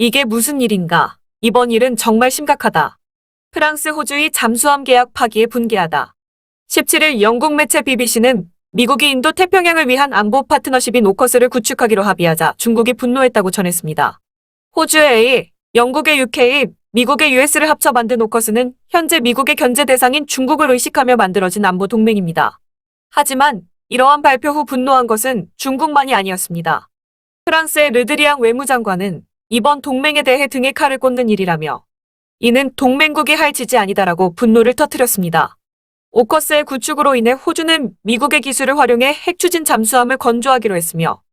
이게 무슨 일인가? 이번 일은 정말 심각하다. 프랑스 호주의 잠수함 계약 파기에 분개하다. 17일 영국 매체 BBC는 미국이 인도 태평양을 위한 안보 파트너십인 오커스를 구축하기로 합의하자 중국이 분노했다고 전했습니다. 호주의 A, 영국의 UK, 미국의 US를 합쳐 만든 오커스는 현재 미국의 견제 대상인 중국을 의식하며 만들어진 안보 동맹입니다. 하지만 이러한 발표 후 분노한 것은 중국만이 아니었습니다. 프랑스의 르드리앙 외무장관은 이번 동맹에 대해 등에 칼을 꽂는 일이라며 이는 동맹국이 할 짓이 아니다라고 분노를 터뜨렸습니다. 오커스의 구축으로 인해 호주는 미국의 기술을 활용해 핵추진 잠수함을 건조하기로 했으며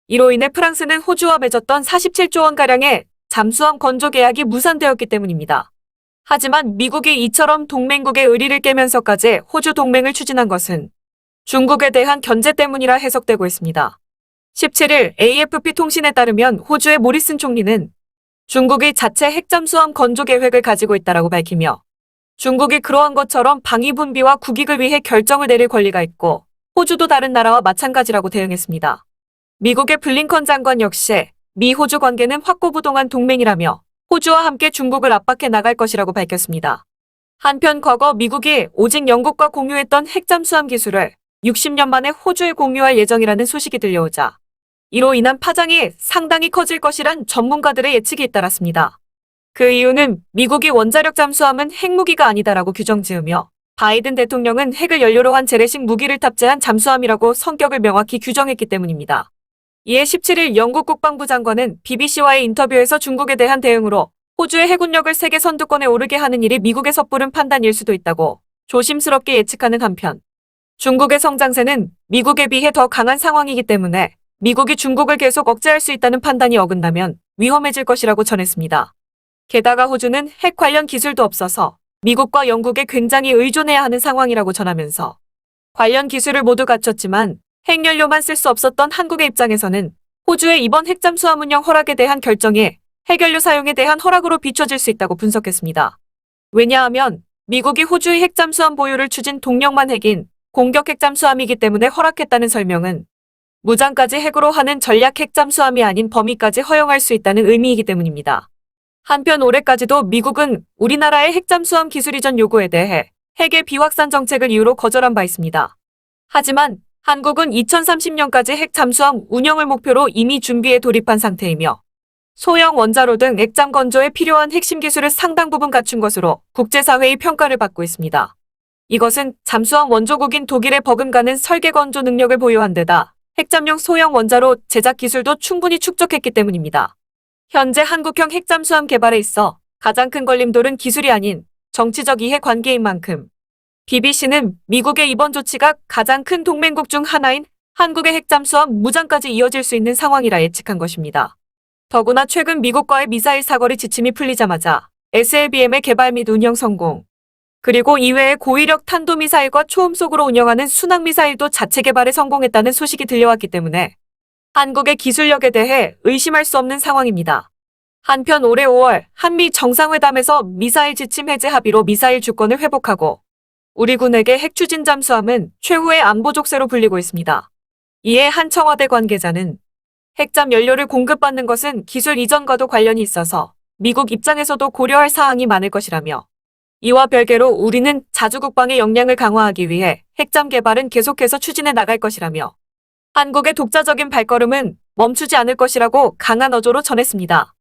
이로 인해 프랑스는 호주와 맺었던 47조 원가량의 잠수함 건조 계약이 무산되었기 때문입니다. 하지만 미국이 이처럼 동맹국의 의리를 깨면서까지 호주 동맹을 추진한 것은 중국에 대한 견제 때문이라 해석되고 있습니다. 17일 AFP 통신에 따르면 호주의 모리슨 총리는 중국이 자체 핵잠수함 건조 계획을 가지고 있다라고 밝히며 중국이 그러한 것처럼 방위 분비와 국익을 위해 결정을 내릴 권리가 있고 호주도 다른 나라와 마찬가지라고 대응했습니다. 미국의 블링컨 장관 역시 미 호주 관계는 확고부동한 동맹이라며 호주와 함께 중국을 압박해 나갈 것이라고 밝혔습니다. 한편 과거 미국이 오직 영국과 공유했던 핵잠수함 기술을 60년 만에 호주에 공유할 예정이라는 소식이 들려오자 이로 인한 파장이 상당히 커질 것이란 전문가들의 예측이 잇따랐습니다. 그 이유는 미국이 원자력 잠수함은 핵무기가 아니다라고 규정지으며 바이든 대통령은 핵을 연료로 한 재래식 무기를 탑재한 잠수함이라고 성격을 명확히 규정했기 때문입니다. 이에 17일 영국 국방부 장관은 BBC와의 인터뷰에서 중국에 대한 대응으로 호주의 해군력을 세계 선두권에 오르게 하는 일이 미국의 섣부른 판단일 수도 있다고 조심스럽게 예측하는 한편 중국의 성장세는 미국에 비해 더 강한 상황이기 때문에 미국이 중국을 계속 억제할 수 있다는 판단이 어긋나면 위험해질 것이라고 전했습니다. 게다가 호주는 핵 관련 기술도 없어서 미국과 영국에 굉장히 의존해야 하는 상황이라고 전하면서 관련 기술을 모두 갖췄지만 핵연료만 쓸 수 없었던 한국의 입장에서는 호주의 이번 핵잠수함 운영 허락에 대한 결정이 핵연료 사용에 대한 허락으로 비춰질 수 있다고 분석했습니다. 왜냐하면 미국이 호주의 핵잠수함 보유를 추진 동력만 핵인 공격 핵잠수함이기 때문에 허락했다는 설명은 무장까지 핵으로 하는 전략 핵잠수함이 아닌 범위까지 허용할 수 있다는 의미이기 때문입니다. 한편 올해까지도 미국은 우리나라의 핵잠수함 기술 이전 요구에 대해 핵의 비확산 정책을 이유로 거절한 바 있습니다. 하지만 한국은 2030년까지 핵잠수함 운영을 목표로 이미 준비에 돌입한 상태이며 소형 원자로 등 액잠 건조에 필요한 핵심 기술을 상당 부분 갖춘 것으로 국제사회의 평가를 받고 있습니다. 이것은 잠수함 원조국인 독일의 버금가는 설계 건조 능력을 보유한 데다 핵잠용 소형 원자로 제작 기술도 충분히 축적했기 때문입니다. 현재 한국형 핵잠수함 개발에 있어 가장 큰 걸림돌은 기술이 아닌 정치적 이해 관계인 만큼 BBC는 미국의 이번 조치가 가장 큰 동맹국 중 하나인 한국의 핵잠수함 무장까지 이어질 수 있는 상황이라 예측한 것입니다. 더구나 최근 미국과의 미사일 사거리 지침이 풀리자마자 SLBM의 개발 및 운영 성공, 그리고 이외에 고위력 탄도미사일과 초음속으로 운영하는 순항미사일도 자체 개발에 성공했다는 소식이 들려왔기 때문에 한국의 기술력에 대해 의심할 수 없는 상황입니다. 한편 올해 5월 한미 정상회담에서 미사일 지침 해제 합의로 미사일 주권을 회복하고 우리 군에게 핵추진 잠수함은 최후의 안보 족쇄로 불리고 있습니다. 이에 한 청와대 관계자는 핵잠 연료를 공급받는 것은 기술 이전과도 관련이 있어서 미국 입장에서도 고려할 사항이 많을 것이라며 이와 별개로 우리는 자주국방의 역량을 강화하기 위해 핵잠 개발은 계속해서 추진해 나갈 것이라며 한국의 독자적인 발걸음은 멈추지 않을 것이라고 강한 어조로 전했습니다.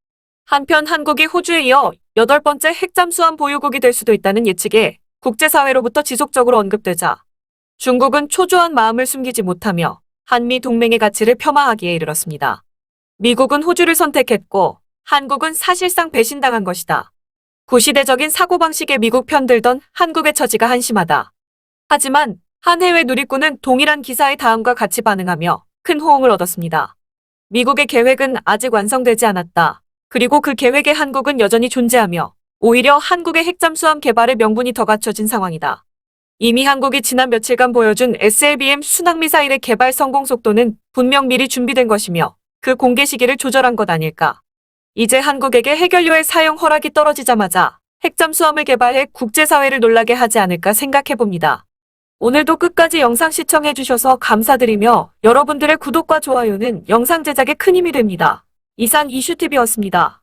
한편 한국이 호주에 이어 8번째 핵잠수함 보유국이 될 수도 있다는 예측에 국제사회로부터 지속적으로 언급되자 중국은 초조한 마음을 숨기지 못하며 한미 동맹의 가치를 폄하하기에 이르렀습니다. 미국은 호주를 선택했고 한국은 사실상 배신당한 것이다. 구시대적인 사고방식에 미국 편들던 한국의 처지가 한심하다. 하지만 한 해외 누리꾼은 동일한 기사의 다음과 같이 반응하며 큰 호응을 얻었습니다. 미국의 계획은 아직 완성되지 않았다. 그리고 그 계획에 한국은 여전히 존재하며 오히려 한국의 핵잠수함 개발의 명분이 더 갖춰진 상황이다. 이미 한국이 지난 며칠간 보여준 SLBM 순항미사일의 개발 성공 속도는 분명 미리 준비된 것이며 그 공개 시기를 조절한 것 아닐까. 이제 한국에게 핵연료의 사용 허락이 떨어지자마자 핵잠수함을 개발해 국제사회를 놀라게 하지 않을까 생각해봅니다. 오늘도 끝까지 영상 시청해주셔서 감사드리며 여러분들의 구독과 좋아요는 영상 제작에 큰 힘이 됩니다. 이상 이슈TV였습니다.